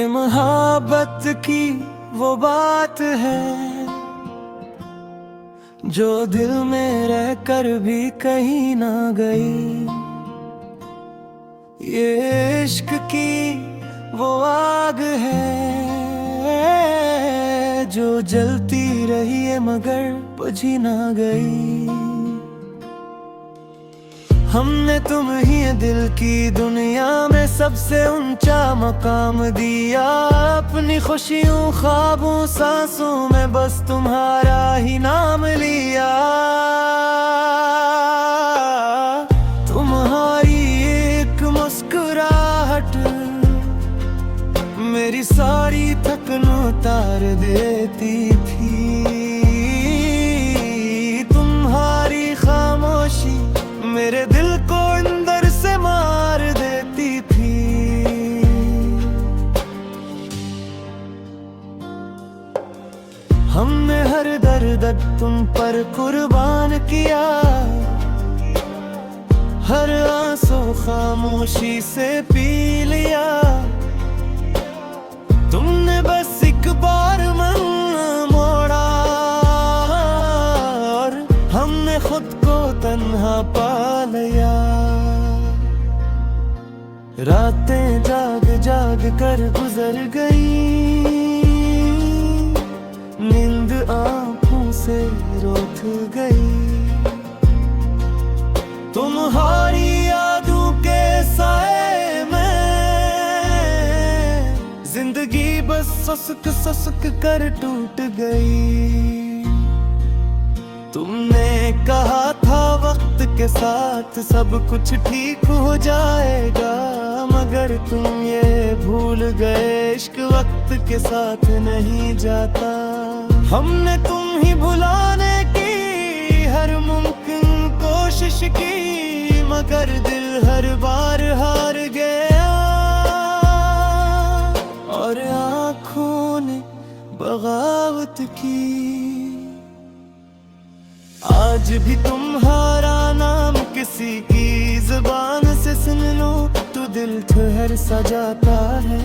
ये मोहब्बत की वो बात है जो दिल में रह कर भी कहीं ना गई। ये इश्क की वो आग है जो जलती रही है मगर बुझी ना गई। हमने तुम ही दिल की दुनिया में सबसे ऊंचा मकाम दिया। अपनी खुशियों ख्वाबों सांसों में बस तुम्हारा ही नाम लिया। तुम्हारी एक मुस्कुराहट मेरी सारी थकन उतार देती थी। तुम्हारी खामोशी मेरे दिल को अंदर से मार देती थी। हमने हर दर्द तुम पर कुर्बान किया। हर आंसू खामोशी से पी लिया। तुमने बस एक बार मन मोड़ा और हमने खुद को तन्हा पा लिया। रातें जाग जाग कर गुजर गई। नींद आंखों से रोक गई। तुम्हारी यादों के साए में जिंदगी बस ससक ससक कर टूट गई। तुमने कहा था वक्त के साथ सब कुछ ठीक हो जाएगा, मगर तुम ये भूल गए इश्क वक्त के साथ नहीं जाता। हमने तुम ही भुलाने की हर मुमकिन कोशिश की, मगर दिल हर बार हार गया और आँखों ने बगावत की। आज भी तुम्हारा नाम किसी की जुबान से सुन लो तो दिल ठहर सा जाता है।